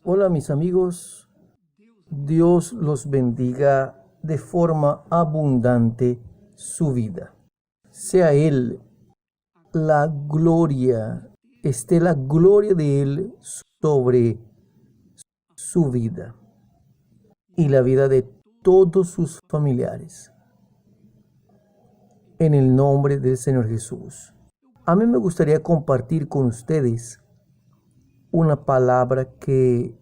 Hola mis amigos, Dios los bendiga de forma abundante su vida. Sea Él la gloria, esté la gloria de Él sobre su vida y la vida de todos sus familiares. En el nombre del Señor Jesús. A mí me gustaría compartir con ustedes una palabra que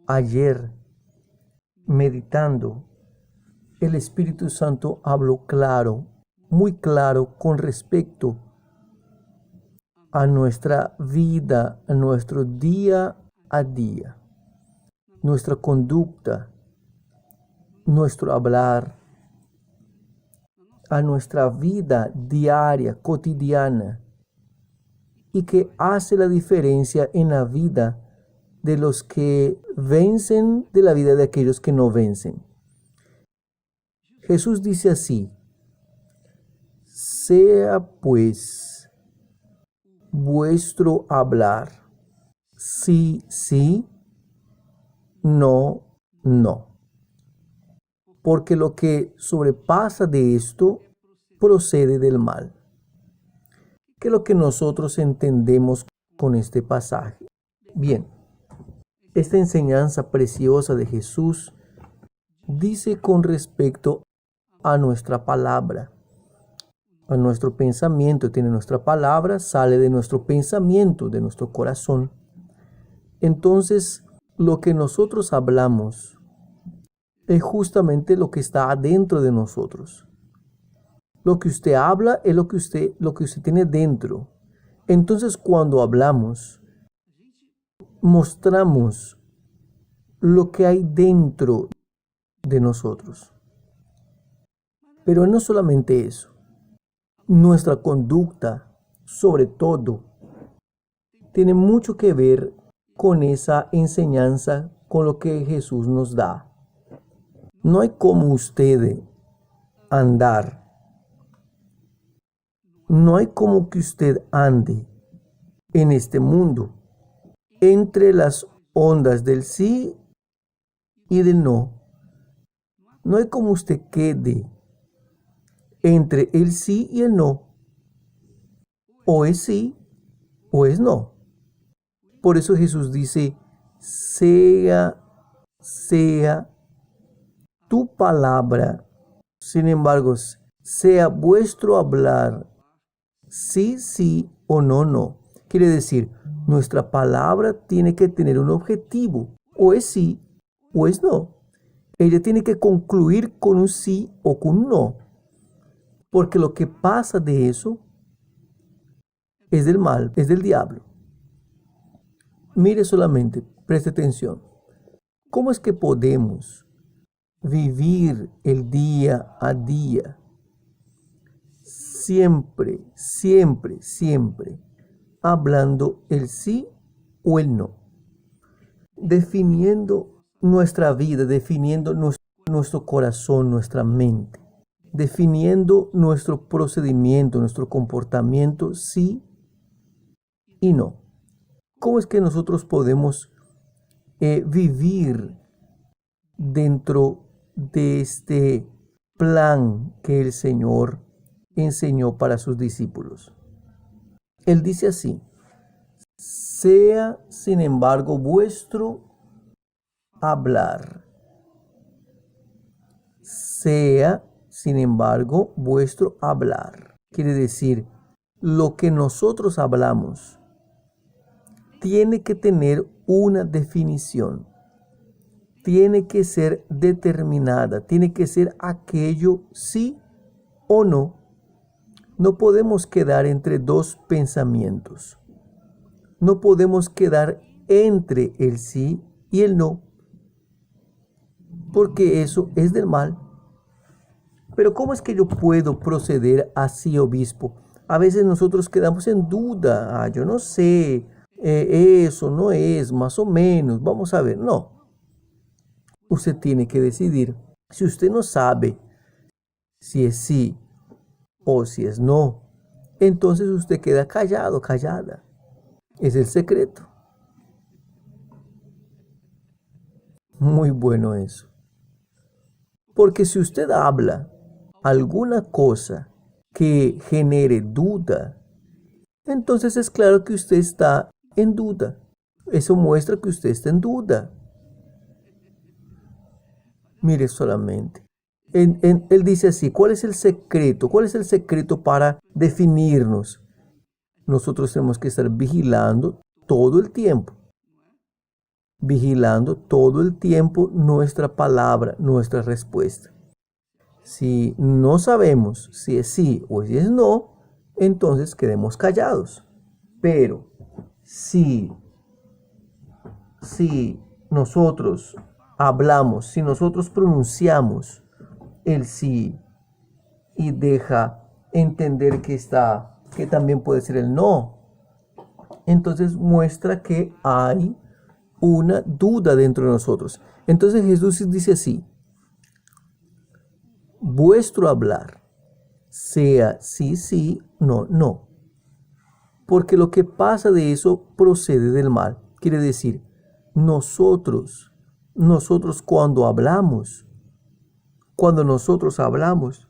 ayer, meditando, el Espíritu Santo habló claro, muy claro con respecto a nuestra vida, a nuestro día a día, nuestra conducta, nuestro hablar, a nuestra vida diaria, cotidiana, y que hace la diferencia en la vida de los que vencen, de la vida de aquellos que no vencen. Jesús dice así: sea pues vuestro hablar sí, sí, no, no. Porque lo que sobrepasa de esto procede del mal. ¿Qué es lo que nosotros entendemos con este pasaje? Bien, esta enseñanza preciosa de Jesús dice con respecto a nuestra palabra, a nuestro pensamiento. Tiene nuestra palabra, sale de nuestro pensamiento, de nuestro corazón. Entonces, lo que nosotros hablamos es justamente lo que está adentro de nosotros. Lo que usted habla es lo que usted tiene dentro. Entonces, cuando hablamos, mostramos lo que hay dentro de nosotros. Pero no solamente eso. Nuestra conducta, sobre todo, tiene mucho que ver con esa enseñanza, con lo que Jesús nos da. No hay como usted andar. No hay como que usted ande en este mundo entre las ondas del sí y del no. No hay como usted quede entre el sí y el no. O es sí o es no. Por eso Jesús dice: sea tu palabra, sin embargo, sea vuestro hablar sí, sí o no, no. Quiere decir, nuestra palabra tiene que tener un objetivo. O es sí o es no. Ella tiene que concluir con un sí o con un no. Porque lo que pasa de eso es del mal, es del diablo. Mire solamente, preste atención. ¿Cómo es que podemos vivir el día a día? Siempre, siempre, siempre hablando el sí o el no. Definiendo nuestra vida, definiendo nuestro corazón, nuestra mente. Definiendo nuestro procedimiento, nuestro comportamiento, sí y no. ¿Cómo es que nosotros podemos vivir dentro de este plan que el Señor enseñó para sus discípulos? Él dice así: sea, sin embargo, vuestro hablar. Sea, sin embargo, vuestro hablar. Quiere decir, lo que nosotros hablamos tiene que tener una definición. Tiene que ser determinada. Tiene que ser aquello sí o no. No podemos quedar entre dos pensamientos. No podemos quedar entre el sí y el no, porque eso es del mal. Pero ¿cómo es que yo puedo proceder así, obispo? A veces nosotros quedamos en duda. Yo no sé, eso no es, más o menos. Vamos a ver. No. Usted tiene que decidir. Si usted no sabe si es sí o si es no, entonces usted queda callado, callada. Es el secreto. Muy bueno eso. Porque si usted habla alguna cosa que genere duda, entonces es claro que usted está en duda. Eso muestra que usted está en duda. Mire solamente. Él dice así, ¿cuál es el secreto? ¿Cuál es el secreto para definirnos? Nosotros tenemos que estar vigilando todo el tiempo. Vigilando todo el tiempo nuestra palabra, nuestra respuesta. Si no sabemos si es sí o si es no, entonces quedemos callados. Pero si nosotros hablamos, si nosotros pronunciamos el sí y deja entender que también puede ser el no, entonces muestra que hay una duda dentro de nosotros. Entonces Jesús dice así: vuestro hablar sea sí, sí, no, no. Porque lo que pasa de eso procede del mal. Quiere decir, nosotros cuando nosotros hablamos,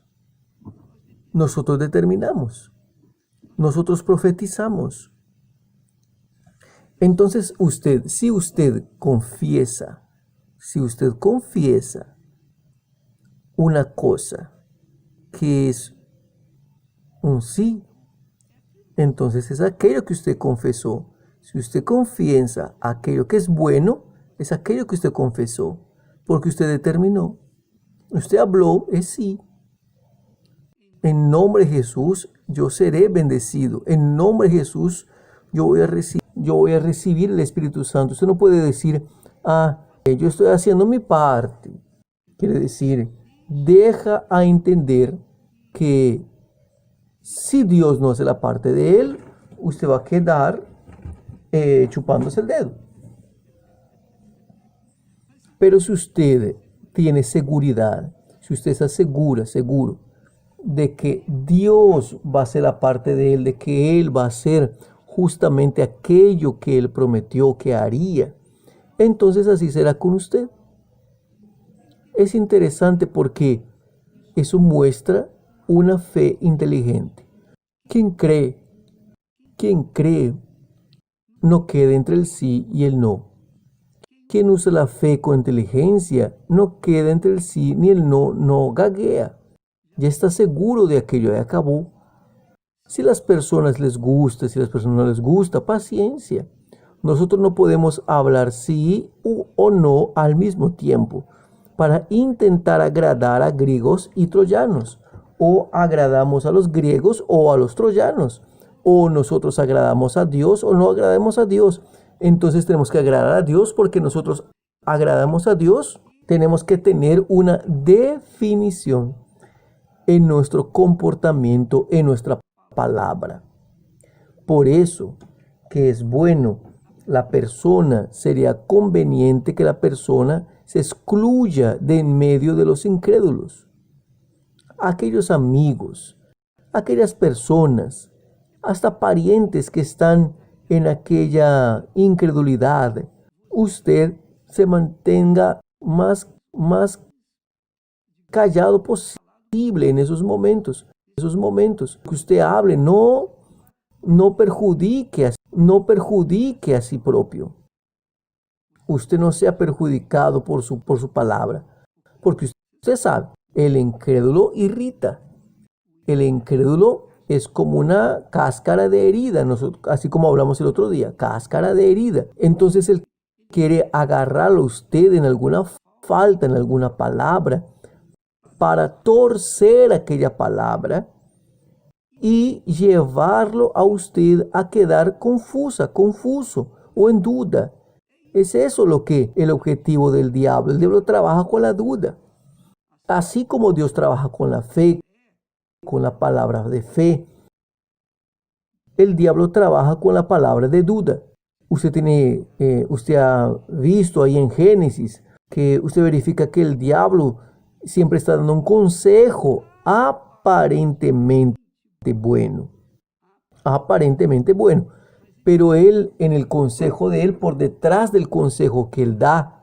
nosotros determinamos, nosotros profetizamos. Entonces si usted confiesa una cosa que es un sí, entonces es aquello que usted confesó. Si usted confiesa aquello que es bueno, es aquello que usted confesó, porque usted determinó. Usted habló, es sí. En nombre de Jesús, yo seré bendecido. En nombre de Jesús, yo voy a recibir el Espíritu Santo. Usted no puede decir, yo estoy haciendo mi parte. Quiere decir, deja a entender que si Dios no hace la parte de él, usted va a quedar chupándose el dedo. Pero si usted tiene seguridad, si usted está seguro de que Dios va a hacer la parte de él, de que él va a hacer justamente aquello que él prometió que haría, entonces así será con usted. Es interesante porque eso muestra una fe inteligente. Quien cree no queda entre el sí y el no. Quien usa la fe con inteligencia no queda entre el sí ni el no, no gaguea. Ya está seguro de aquello, ya acabó. Si las personas les gusta, si las personas no les gusta, paciencia. Nosotros no podemos hablar sí o no al mismo tiempo para intentar agradar a griegos y troyanos. O agradamos a los griegos o a los troyanos. O nosotros agradamos a Dios o no agradamos a Dios. Entonces tenemos que agradar a Dios porque nosotros agradamos a Dios. Tenemos que tener una definición en nuestro comportamiento, en nuestra palabra. Por eso que es bueno, sería conveniente que la persona se excluya de en medio de los incrédulos. Aquellos amigos, aquellas personas, hasta parientes que están en aquella incredulidad, usted se mantenga más callado posible en esos momentos. Que usted hable, no perjudique a sí propio. Usted no sea perjudicado por su palabra, porque usted sabe, el incrédulo irrita. El incrédulo es como una cáscara de herida, así como hablamos el otro día, cáscara de herida. Entonces él quiere agarrarlo a usted en alguna falta, en alguna palabra, para torcer aquella palabra y llevarlo a usted a quedar confuso o en duda. Es eso el objetivo del diablo. El diablo trabaja con la duda. Así como Dios trabaja con la fe, con la palabra de fe, el diablo trabaja con la palabra de duda. Usted ha visto ahí en Génesis que usted verifica que el diablo siempre está dando un consejo aparentemente bueno, pero él, en el consejo de él, por detrás del consejo que él da,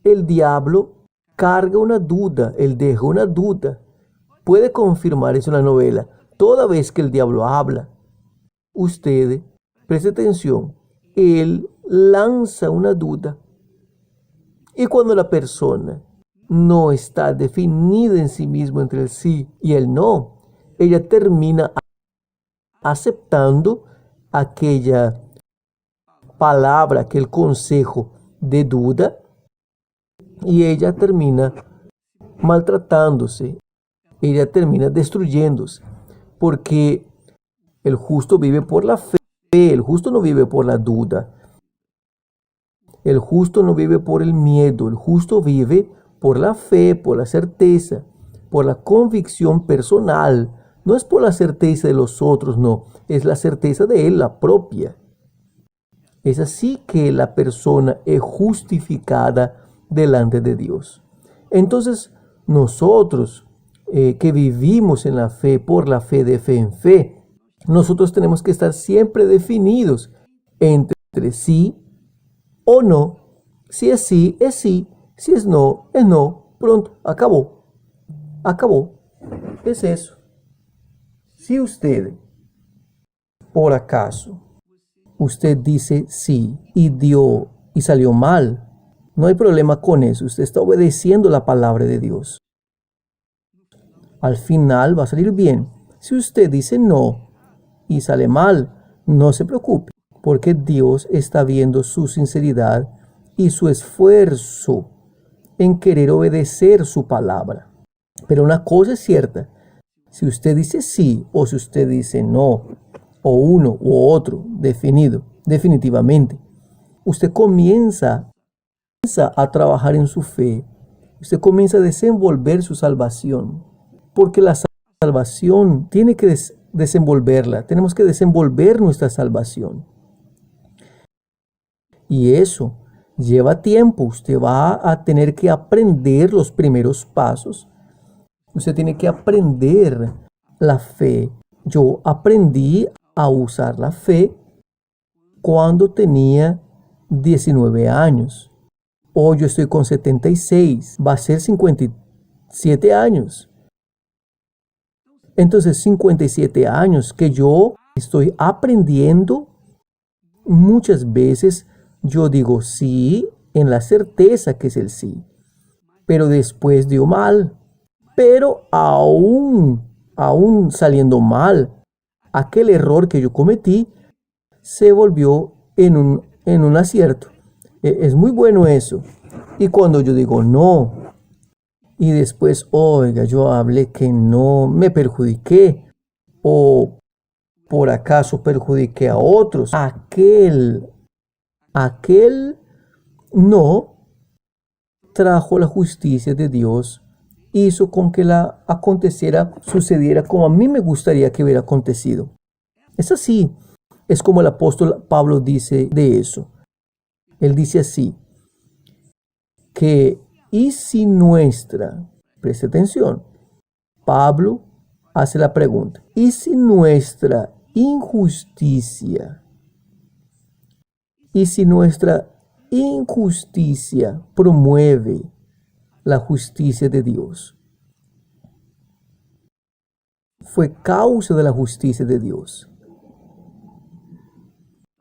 el diablo carga una duda, él deja una duda. Puede confirmar eso en la novela. Toda vez que el diablo habla, usted, preste atención, él lanza una duda. Y cuando la persona no está definida en sí mismo entre el sí y el no, ella termina aceptando aquella palabra, aquel consejo de duda, y ella termina maltratándose, ella termina destruyéndose, porque el justo vive por la fe, el justo no vive por la duda, el justo no vive por el miedo, el justo vive por la fe, por la certeza, por la convicción personal. No es por la certeza de los otros, no, es la certeza de él, la propia. Es así que la persona es justificada delante de Dios. Entonces, nosotros que vivimos en la fe, por la fe de fe en fe, nosotros tenemos que estar siempre definidos entre sí o no. Si es sí, es sí. Si es no, es no. Pronto, acabó. Acabó. Es eso. Si usted, por acaso, usted dice sí y dio y salió mal, no hay problema con eso. Usted está obedeciendo la palabra de Dios. Al final va a salir bien. Si usted dice no y sale mal, no se preocupe, porque Dios está viendo su sinceridad y su esfuerzo en querer obedecer su palabra. Pero una cosa es cierta, si usted dice sí o si usted dice no, o uno u otro definitivamente, usted comienza a trabajar en su fe, usted comienza a desenvolver su salvación, porque la salvación tiene que desenvolverla, tenemos que desenvolver nuestra salvación. Y eso lleva tiempo, usted va a tener que aprender los primeros pasos, usted tiene que aprender la fe. Yo aprendí a usar la fe cuando tenía 19 años. Hoy yo estoy con 76, va a ser 57 años. Entonces 57 años que yo estoy aprendiendo. Muchas veces yo digo sí en la certeza que es el sí, pero después digo mal. Pero aún saliendo mal, aquel error que yo cometí se volvió en un acierto. Es muy bueno eso. Y cuando yo digo no, y después, oiga, yo hablé que no, me perjudiqué, o por acaso perjudiqué a otros, aquel no trajo la justicia de Dios, hizo con que sucediera como a mí me gustaría que hubiera acontecido. Es así, es como el apóstol Pablo dice de eso. Él dice así, que y si preste atención, Pablo hace la pregunta, ¿y si nuestra injusticia promueve la justicia de Dios? Fue causa de la justicia de Dios.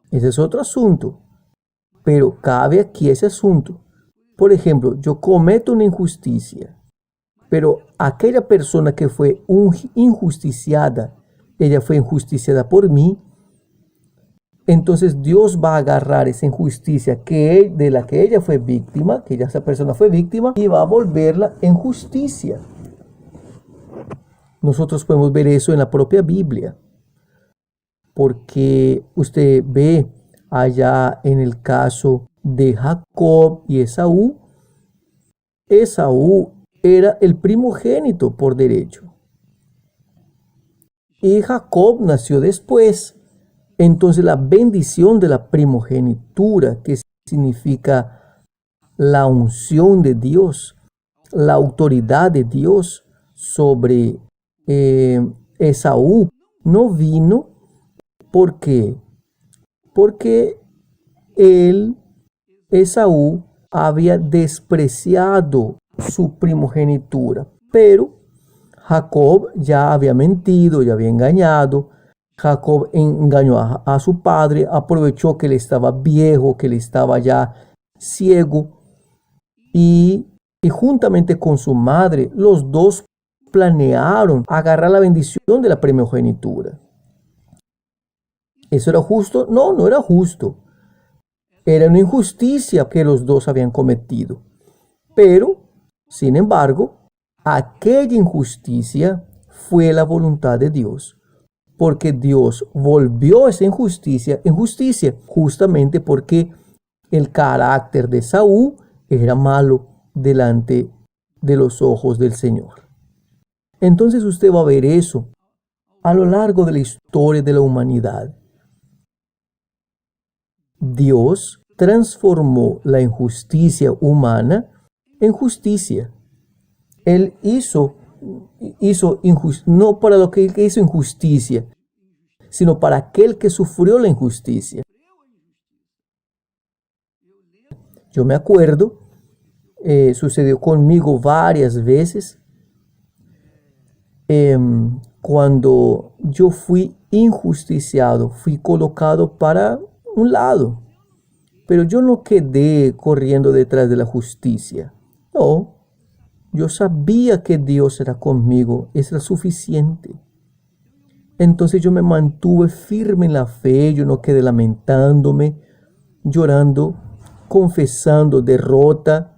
Ese es otro asunto, pero cabe aquí ese asunto. Por ejemplo, yo cometo una injusticia, pero aquella persona que fue injusticiada, ella fue injusticiada por mí. Entonces Dios va a agarrar esa injusticia de la que ella fue víctima, que esa persona fue víctima, y va a volverla en justicia. Nosotros podemos ver eso en la propia Biblia, porque usted ve allá en el caso de Jacob y Esaú. Esaú era el primogénito por derecho, y Jacob nació después. Entonces la bendición de la primogenitura, que significa la unción de Dios, la autoridad de Dios sobre Esaú, no vino porque Esaú había despreciado su primogenitura, pero Jacob ya había mentido, ya había engañado. Jacob engañó a su padre, aprovechó que él estaba viejo, que él estaba ya ciego, y juntamente con su madre, los dos planearon agarrar la bendición de la primogenitura. ¿Eso era justo? No, no era justo. Era una injusticia que los dos habían cometido. Pero, sin embargo, aquella injusticia fue la voluntad de Dios, porque Dios volvió esa injusticia en justicia, justamente porque el carácter de Saúl era malo delante de los ojos del Señor. Entonces usted va a ver eso a lo largo de la historia de la humanidad. Dios transformó la injusticia humana en justicia. Él hizo no para lo que hizo injusticia, sino para aquel que sufrió la injusticia. Yo me acuerdo, sucedió conmigo varias veces, cuando yo fui injusticiado, fui colocado para un lado, pero yo no quedé corriendo detrás de la justicia. No, yo sabía que Dios era conmigo, eso era suficiente. Entonces yo me mantuve firme en la fe, yo no quedé lamentándome, llorando, confesando derrota.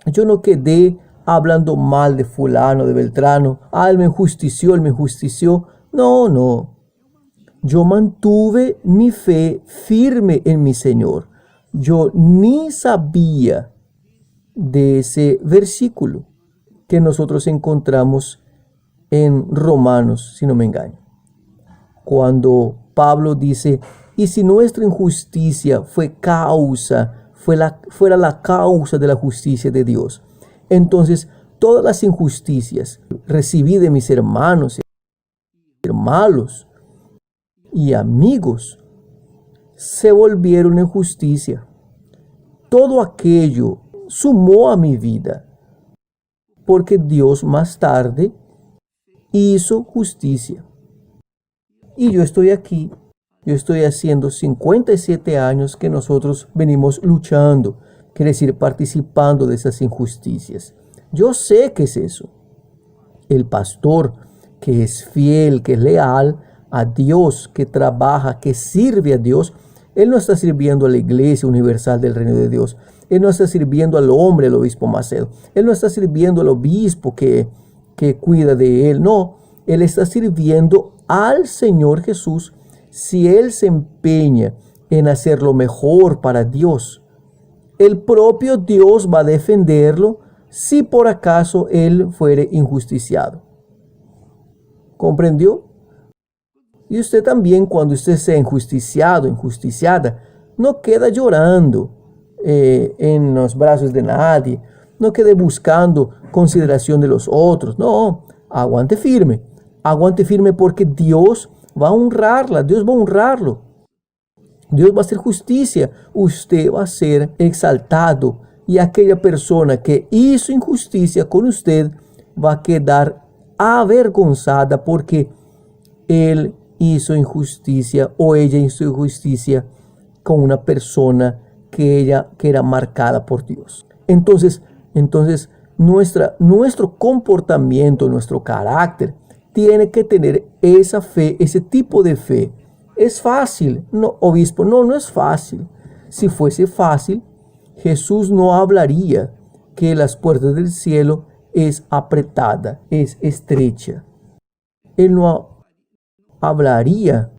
Yo no quedé hablando mal de fulano, de Beltrano. Él me injustició, él me injustició. No, no. Yo mantuve mi fe firme en mi Señor. Yo ni sabía de ese versículo que nosotros encontramos en Romanos, si no me engaño, cuando Pablo dice: y si nuestra injusticia fuera la causa de la justicia de Dios, entonces todas las injusticias recibí de mis hermanos y amigos se volvieron en justicia. Todo aquello sumó a mi vida, porque Dios más tarde hizo justicia. Y yo estoy aquí, yo estoy haciendo 57 años que nosotros venimos luchando, quiere decir, participando de esas injusticias. Yo sé qué es eso. El pastor que es fiel, que es leal a Dios, que trabaja, que sirve a Dios, él no está sirviendo a la Iglesia Universal del Reino de Dios. Él no está sirviendo al hombre, al obispo Macedo. Él no está sirviendo al obispo que cuida de él. No, él está sirviendo al Señor Jesús. Si él se empeña en hacer lo mejor para Dios, el propio Dios va a defenderlo si por acaso él fuere injusticiado. ¿Comprendió? Y usted también, cuando usted sea injusticiado, injusticiada, no queda llorando en los brazos de nadie, no quede buscando consideración de los otros. No, aguante firme porque Dios va a honrarla, Dios va a honrarlo. Dios va a hacer justicia, usted va a ser exaltado, y aquella persona que hizo injusticia con usted va a quedar avergonzada porque él hizo injusticia o ella hizo injusticia con una persona que era marcada por Dios. Entonces nuestro comportamiento, nuestro carácter tiene que tener esa fe, ese tipo de fe. ¿Es fácil? No, obispo, no es fácil. Si fuese fácil, Jesús no hablaría que las puertas del cielo es apretada, es estrecha. Él no hablaría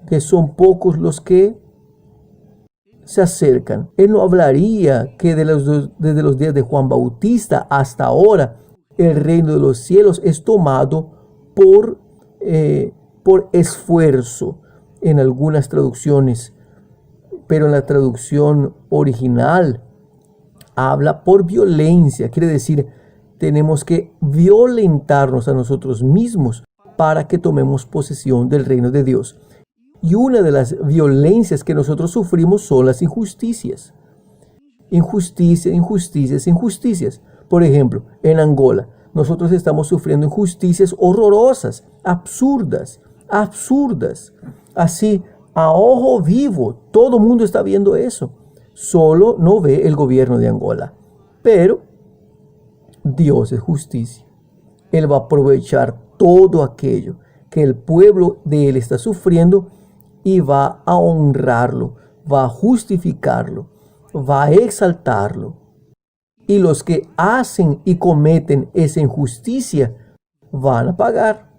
que son pocos los que se acercan. Él no hablaría que desde los días de Juan Bautista hasta ahora el reino de los cielos es tomado por esfuerzo en algunas traducciones, pero en la traducción original habla por violencia. Quiere decir, tenemos que violentarnos a nosotros mismos para que tomemos posesión del reino de Dios. Y una de las violencias que nosotros sufrimos son las injusticias. injusticias, injusticias, injusticias. Por ejemplo, en Angola, nosotros estamos sufriendo injusticias horrorosas, absurdas, absurdas. Así, a ojo vivo, todo el mundo está viendo eso. Solo no ve el gobierno de Angola. Pero Dios es justicia. Él va a aprovechar todo aquello que el pueblo de Él está sufriendo y va a honrarlo, va a justificarlo, va a exaltarlo. Y los que hacen y cometen esa injusticia van a pagar,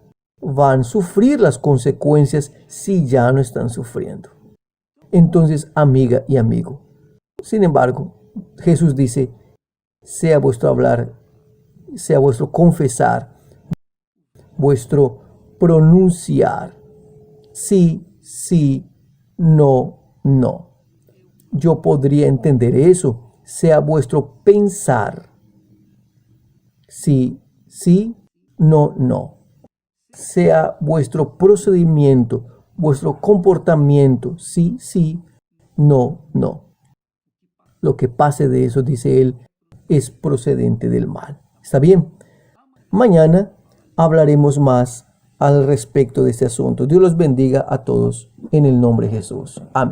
van a sufrir las consecuencias si ya no están sufriendo. Entonces, amiga y amigo, sin embargo, Jesús dice, sea vuestro hablar, sea vuestro confesar, vuestro pronunciar, sí, sí, no, no. Yo podría entender eso. Sea vuestro pensar, sí, sí, no, no. Sea vuestro procedimiento, vuestro comportamiento, sí, sí, no, no. Lo que pase de eso, dice él, es procedente del mal. ¿Está bien? Mañana hablaremos más al respecto de este asunto. Dios los bendiga a todos en el nombre de Jesús. Amén.